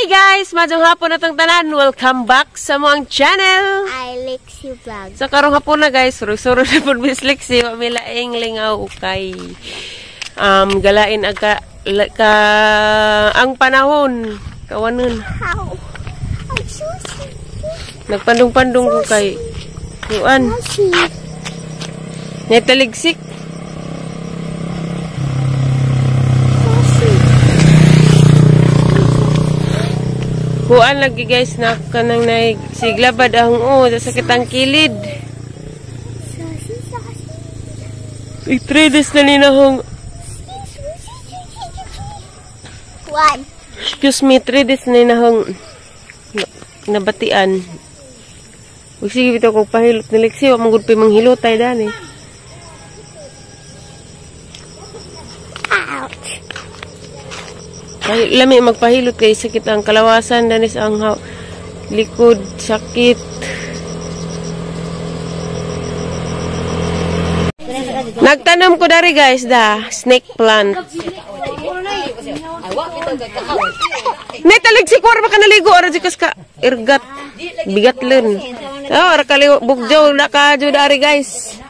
Hi guys! Madong hapon na itong tanan. Welcome back sa mga channel. I Lexi Vlog. Sa karong hapon na guys, suro-suro na po Miss Lexi. Mamilaing lingaw kay galain ang panahon. Kawanon. How? I'm sushi. Nagpandong-pandong ko kay Juan. Sushi. Netaligsik. Kuan lagi guys na kanang naig siglabad ang sakit ang kilid. Sushi. 3 days na ninahong. One. Excuse me, 3 days na ninahong nabatian. Huwag sige bitaw kong pahilot ni Lexi. Huwag magod pa yung manghilotay dani. Ouch. Kahit lami magpahilot kay sakit ang kalawasan danis ang likod sakit. Nagtanom ko dari guys snake plant. Netalig si kuwar baka naligo ara jikas ka irgat bigat len. Oh ra kali bugjaw na ka jud dari guys.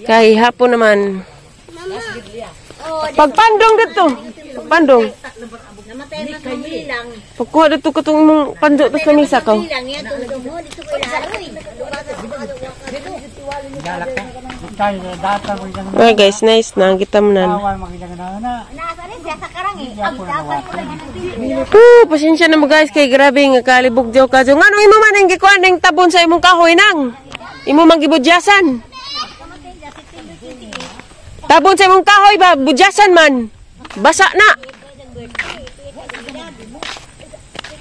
Kay hapon naman. Pagpandong dito. Pagpandong. Namatay na kami lang. Pagkuha dito ko itong mong pando tapos namisa ko. Okay guys, nice na. Gitamnan. Pasensya na mo guys kay grabe nga kalibog diyo ka. Nga nung imo man ang gikuan ng tabon sa imong kahoy nang. Imo man gibudyasan. Tabon sa imong kahoy ba? Budyasan man. Basa na.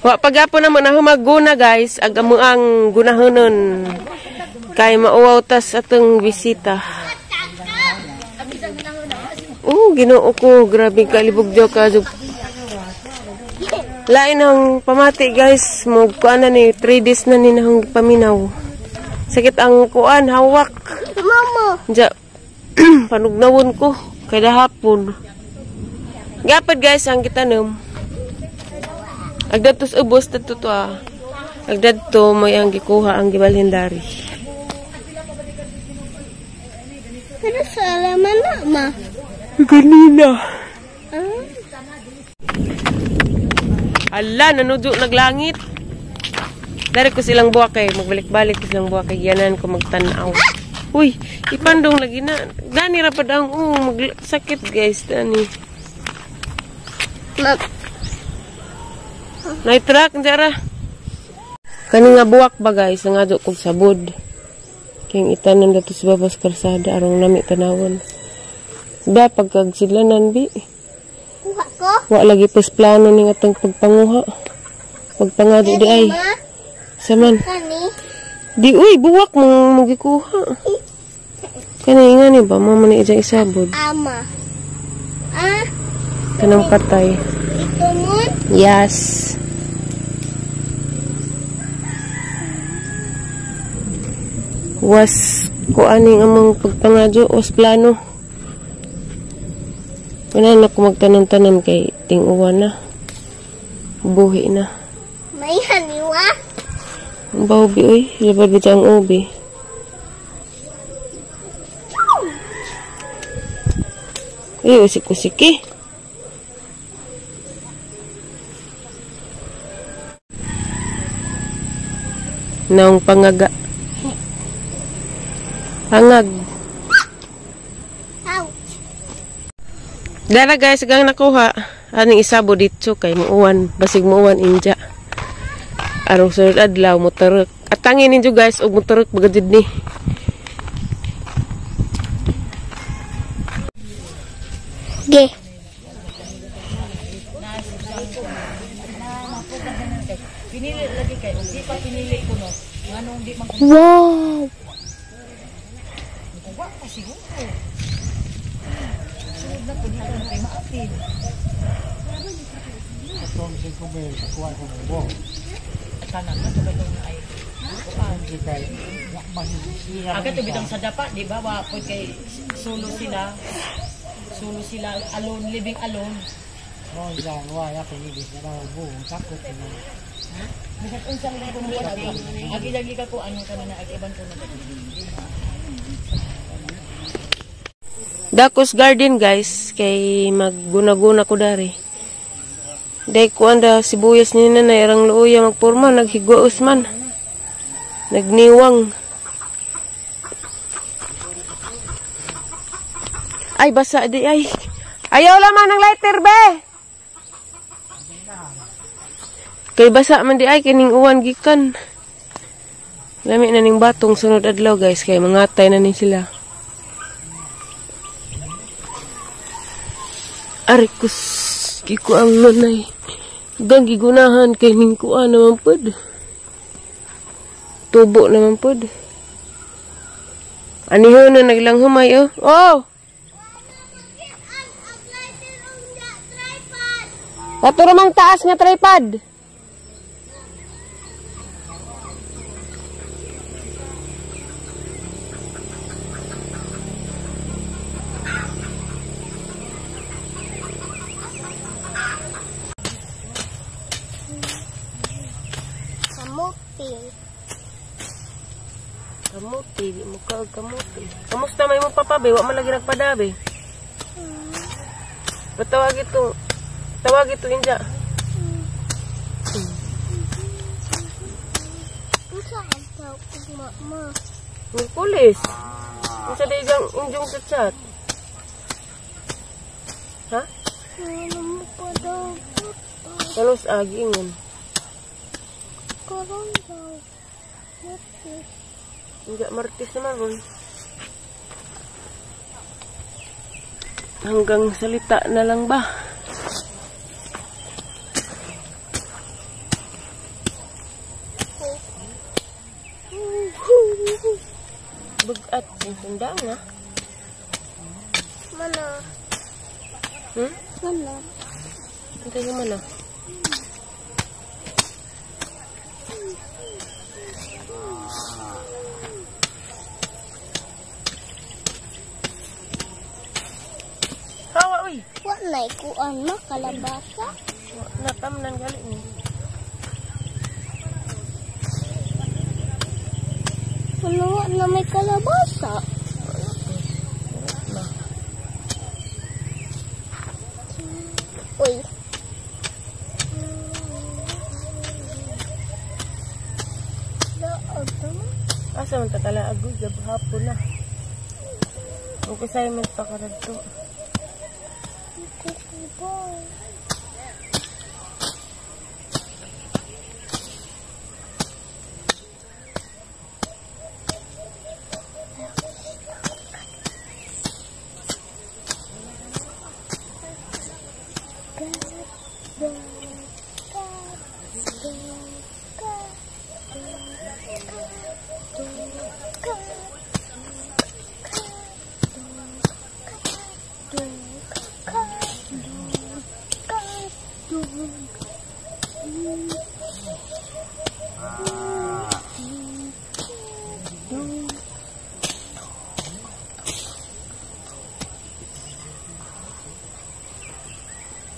Wa pagapon naman na humaguna guys. Agamo ang gunahonon. Kay mauwaw tas atong bisita. Ginoo ko. Grabe kalibog diyo ka. Lain ang pamati guys. Kuan na ni 3 days na ninahong paminaw. Sakit ang kuan. Hawak. Mama. Diya. Panugnawon ko. Kada hapon. Gapad guys ang gitanong. Agdatos ubos dito to Agdadto may ang gikuha ang gibalhindari. Pero salaman na ma. Ganina. Ala nanudyo naglangit. Dari ko silang buwakay, magbalik-balik ko silang buwakay yanan ko magtanaw. Uy, ipandong lagi na. Dani ra pad ang sakit guys dani. Naitrak jara. Kani nga buwak ba guys nga do kog sabod. King itanan dato sa babas karsada arong nami tanawon. Ba pagkagsidlanan bi. Kuha ko. Wa lagi pus plano ning atong pagpanguha. Pagpangado di ay. Saman. Kani. Di uy buwak mong magikuha. Kani nga ni ba mama ni ijang isabod. Ama. Kanang patay. Ito mo? Yes. Was kuaning among pagpangadyo was plano. Kunan na ko magtanom-tanom kay ting-uwan na. Buhi na. May haniwa? Ang bawbi uy, labad ba ang ubi? Uy, usik-usiki. Naong pangaga. Pangag. Ouch. Dara guys, gang nakuha. Aning isabo dito kay muuwan. Basig muuwan inja. Arong sunod adlaw, mutarek. At tangin ninyo guys, og mutarek bagadid ni. Ge. Pinili lagi kayo. Di pa pinili ko no. Nganong di man Wow. kuha pa siguro. Sunod na ko di ko kay maatin. Atong si Kubel, kuha ko mo. Tanan na to ba ay kuan Si kay mahihira. aga to bitang sa dapa, di ba? Wa pod kay solo sila. Solo sila alone, living alone. Oh, jangan wah ya pengen kalau bu takut ini. Bisag unsa lang ko mo agi lagi ka ko ano kana na agiban ko na. Dakos garden guys, kay magguna-guna ko dari. Day ko anda sibuyas ni nanay arang luoya magporma, naghigwa usman. Nagniwang. Ay, basa di ay. Ayaw laman ng lighter, be! Kay basa man di ay, kining uwan gikan. Lami na ning batong sunod adlaw guys, kay mangatay na ni sila. Arikus, giku ang nanay. Gang gigunahan kay ning kuan naman pod. Tubo naman pod. Anihon na naglang humay oh. Oh! Kato ramang taas nga tripod. Kamuti, di mo ka kamuti. Kamusta may mo papabe? Wa man lagi nagpadabe. Patawag ito. Tawag ito inja. Unsa ang tawag ko mama? May pulis. Unsa dayang injong chat. Ha? Ano mo pa daw? Kalos agingon. Karon daw. Inja martis naman ron. Hanggang salita na lang ba? Bugat yung sundang ha? Mana? Mana? Ito yung mana? Hawa uy! Wa na ikuan na kalabasa? Natam nang gali ni. Ano na may kalabasa? Uy. Asa man takala agoy gab hapon na. Ug assignment pa kadto.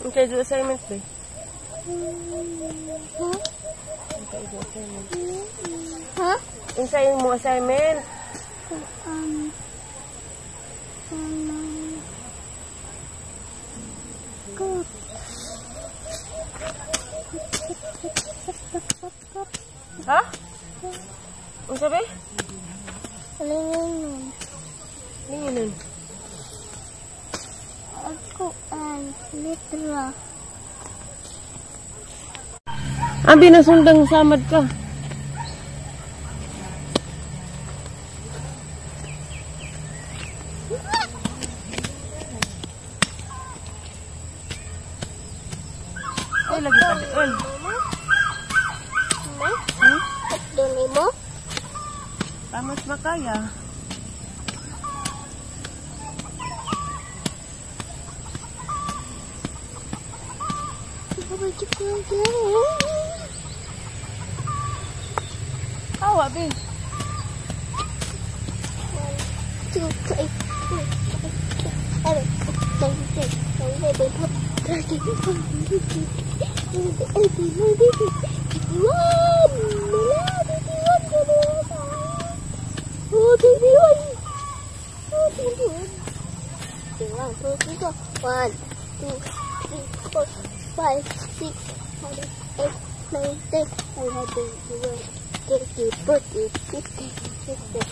Okay, do assignment ba? Okay, do assignment. Ha? Insayin mo assignment. Ha? Ano sabi? Linginon. Linginon. Ako ang litra. Abi na sundang samad ka. Ay, lagi pa doon. At doon mo? Tamas makaya. Awa, Bi. 1, 2, 3, 4, 5, 6, 7, 8, 9, 10, 11, 12, One, two, three, four, 5, 6, 7, 8, 9, 10, 11, 12, 13, 14, 15, 16,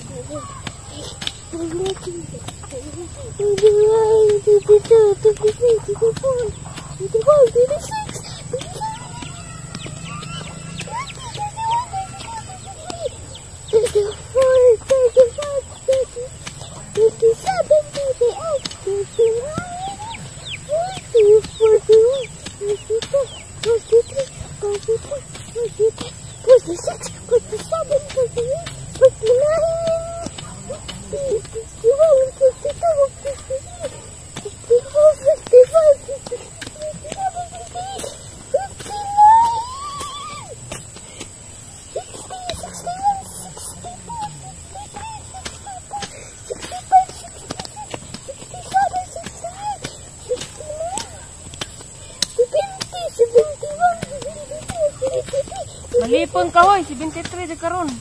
Malipon ka, hoy. 73 di karon.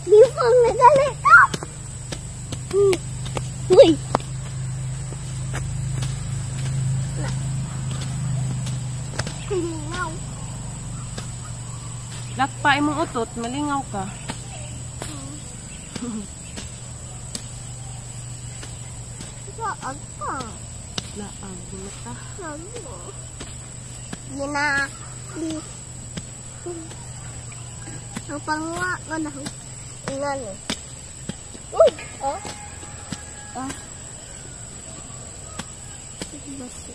Lipong na galit ka! Uy! Malingaw. Lakpa imong utot, malingaw ka. Saag ka. Laag, bumata. Saag mo. Gina. Ang pangwa ko na. Ingano. Uy! Oh? Ah. Basi.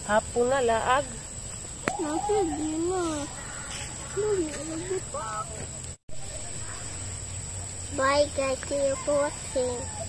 Hapon na, laag. Nasa gina. Lagi pa. Bye guys, see you for watching.